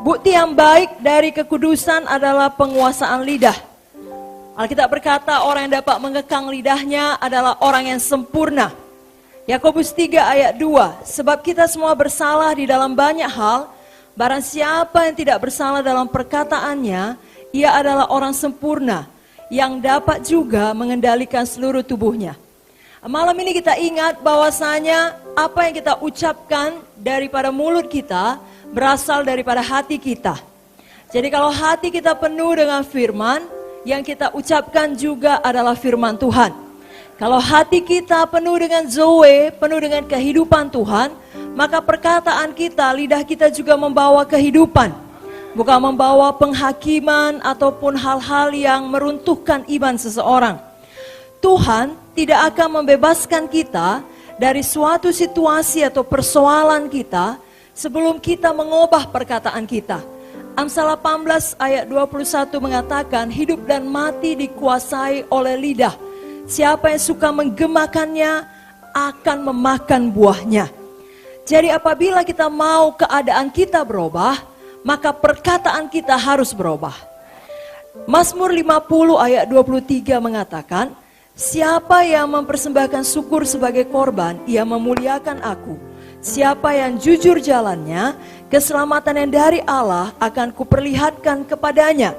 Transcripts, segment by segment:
Bukti yang baik dari kekudusan adalah penguasaan lidah. Alkitab berkata orang yang dapat mengekang lidahnya adalah orang yang sempurna. Yakobus 3 ayat 2, sebab kita semua bersalah di dalam banyak hal, barang siapa yang tidak bersalah dalam perkataannya, ia adalah orang sempurna, yang dapat juga mengendalikan seluruh tubuhnya. Malam ini kita ingat bahwasanya apa yang kita ucapkan daripada mulut kita, berasal daripada hati kita. Jadi kalau hati kita penuh dengan firman, yang kita ucapkan juga adalah firman Tuhan. Kalau hati kita penuh dengan Zoe, penuh dengan kehidupan Tuhan, maka perkataan kita, lidah kita juga membawa kehidupan. Bukan membawa penghakiman ataupun hal-hal yang meruntuhkan iman seseorang. Tuhan tidak akan membebaskan kita dari suatu situasi atau persoalan kita sebelum kita mengubah perkataan kita. Amsal 18 ayat 21 mengatakan, hidup dan mati dikuasai oleh lidah. Siapa yang suka menggemakannya akan memakan buahnya. Jadi apabila kita mau keadaan kita berubah, maka perkataan kita harus berubah. Mazmur 50 ayat 23 mengatakan, siapa yang mempersembahkan syukur sebagai korban, ia memuliakan aku. Siapa yang jujur jalannya, keselamatan yang dari Allah akan kuperlihatkan kepadanya.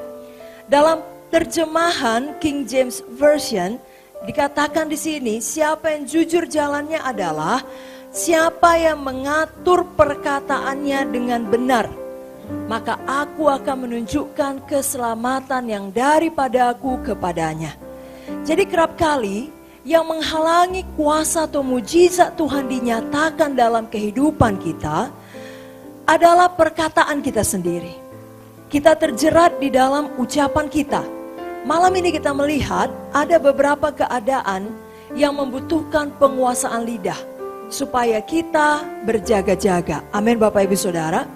Dalam terjemahan King James Version dikatakan di sini, siapa yang jujur jalannya adalah siapa yang mengatur perkataannya dengan benar. Maka aku akan menunjukkan keselamatan yang daripada aku kepadanya. Jadi kerap kali yang menghalangi kuasa atau mujizat Tuhan dinyatakan dalam kehidupan kita adalah perkataan kita sendiri. Kita terjerat di dalam ucapan kita. Malam ini kita melihat ada beberapa keadaan yang membutuhkan penguasaan lidah supaya kita berjaga-jaga. Amin Bapak Ibu Saudara.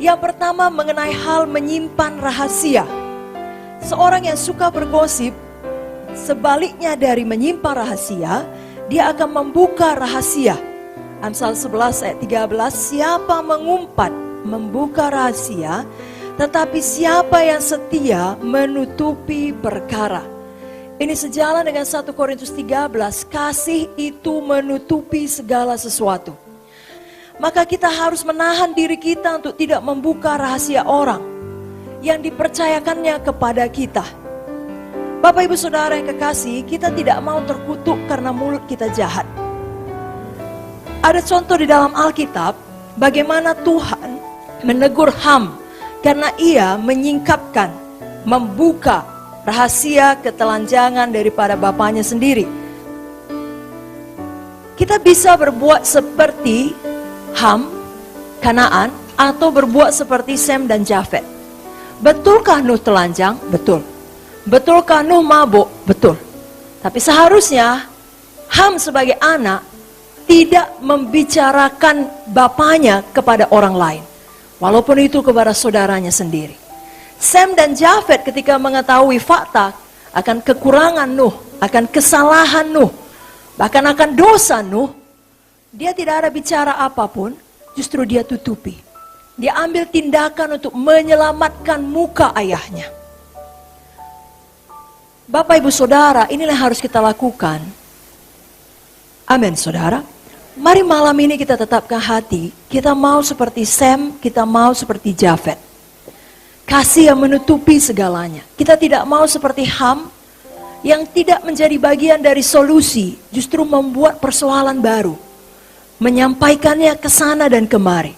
Yang pertama mengenai hal menyimpan rahasia. Seorang yang suka bergosip, sebaliknya dari menyimpan rahasia, dia akan membuka rahasia. Amsal 11 ayat 13, siapa mengumpat, membuka rahasia, tetapi siapa yang setia menutupi perkara. Ini sejalan dengan 1 Korintus 13, kasih itu menutupi segala sesuatu. Maka kita harus menahan diri kita untuk tidak membuka rahasia orang yang dipercayakannya kepada kita. Bapak Ibu Saudara yang kekasih, kita tidak mau terkutuk karena mulut kita jahat. Ada contoh di dalam Alkitab, bagaimana Tuhan menegur Ham karena ia menyingkapkan, membuka rahasia ketelanjangan daripada bapaknya sendiri. Kita bisa berbuat seperti Ham, Kanaan, atau berbuat seperti Sem dan Jafet. Betulkah Nuh telanjang? Betul. Betulkah Nuh mabuk? Betul. Tapi seharusnya Ham sebagai anak tidak membicarakan bapaknya kepada orang lain. Walaupun itu kepada saudaranya sendiri. Sem dan Jafet ketika mengetahui fakta akan kekurangan Nuh, akan kesalahan Nuh, bahkan akan dosa Nuh, dia tidak ada bicara apapun, justru dia tutupi. Dia ambil tindakan untuk menyelamatkan muka ayahnya. Bapak Ibu Saudara, inilah yang harus kita lakukan. Amin Saudara. Mari malam ini kita tetapkan hati, kita mau seperti Sem, kita mau seperti Jafet. Kasih yang menutupi segalanya. Kita tidak mau seperti Ham yang tidak menjadi bagian dari solusi, justru membuat persoalan baru. Menyampaikannya ke sana dan kemari.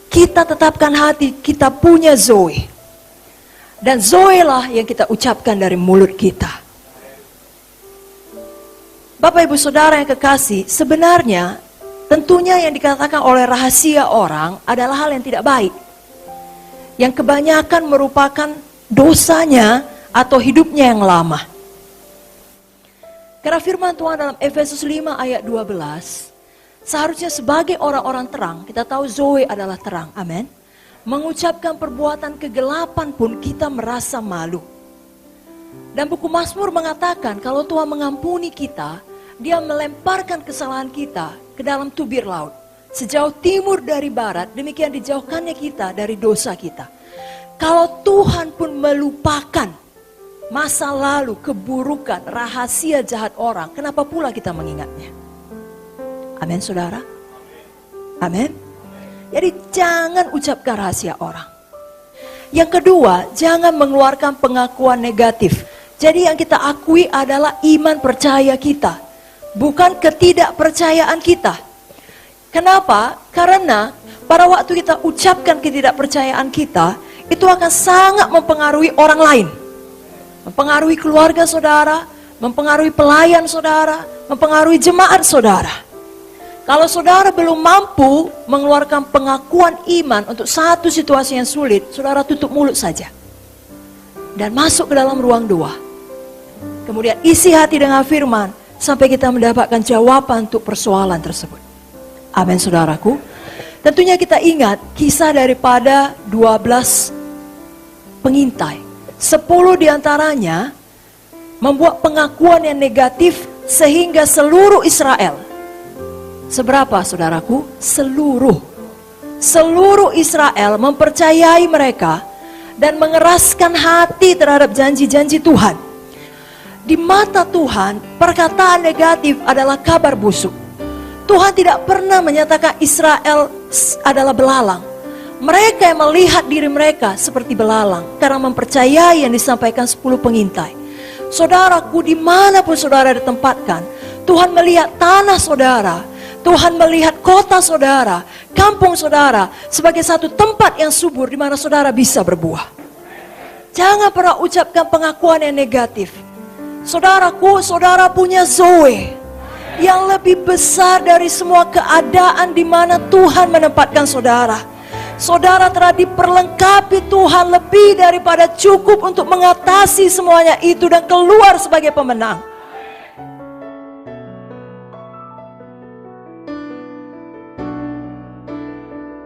Kita tetapkan hati, kita punya Zoe. Dan Zoe lah yang kita ucapkan dari mulut kita. Bapak Ibu Saudara yang kekasih, sebenarnya tentunya yang dikatakan oleh rahasia orang adalah hal yang tidak baik. Yang kebanyakan merupakan dosanya atau hidupnya yang lama. Karena firman Tuhan dalam Efesus 5 ayat 12, seharusnya sebagai orang-orang terang, kita tahu Zoe adalah terang, amin. Mengucapkan perbuatan kegelapan pun kita merasa malu. Dan buku Mazmur mengatakan kalau Tuhan mengampuni kita, Dia melemparkan kesalahan kita ke dalam tubir laut. Sejauh timur dari barat, demikian dijauhkannya kita dari dosa kita. Kalau Tuhan pun melupakan masa lalu, keburukan, rahasia jahat orang, kenapa pula kita mengingatnya? Amin, saudara. Amin. Jadi jangan ucapkan rahasia orang. Yang kedua, jangan mengeluarkan pengakuan negatif. Jadi yang kita akui adalah iman percaya kita, bukan ketidakpercayaan kita. Kenapa? Karena pada waktu kita ucapkan ketidakpercayaan kita, itu akan sangat mempengaruhi orang lain. Mempengaruhi keluarga saudara, mempengaruhi pelayan saudara, mempengaruhi jemaat saudara. Kalau saudara belum mampu mengeluarkan pengakuan iman untuk satu situasi yang sulit, saudara tutup mulut saja. Dan masuk ke dalam ruang doa. Kemudian isi hati dengan firman, sampai kita mendapatkan jawaban untuk persoalan tersebut. Amin, saudaraku. Tentunya kita ingat kisah daripada 12 pengintai. 10 diantaranya membuat pengakuan yang negatif sehingga seluruh Israel. Seberapa, saudaraku? Seluruh Israel mempercayai mereka dan mengeraskan hati terhadap janji-janji Tuhan. Di mata Tuhan, perkataan negatif adalah kabar busuk. Tuhan tidak pernah menyatakan Israel adalah belalang. Mereka yang melihat diri mereka seperti belalang karena mempercayai yang disampaikan 10 pengintai. Saudaraku, dimanapun saudara ditempatkan, Tuhan melihat tanah saudara, Tuhan melihat kota saudara, kampung saudara sebagai satu tempat yang subur di mana saudara bisa berbuah. Jangan pernah ucapkan pengakuan yang negatif. Saudaraku, saudara punya Zoe yang lebih besar dari semua keadaan di mana Tuhan menempatkan saudara. Saudara telah diperlengkapi Tuhan lebih daripada cukup untuk mengatasi semuanya itu dan keluar sebagai pemenang.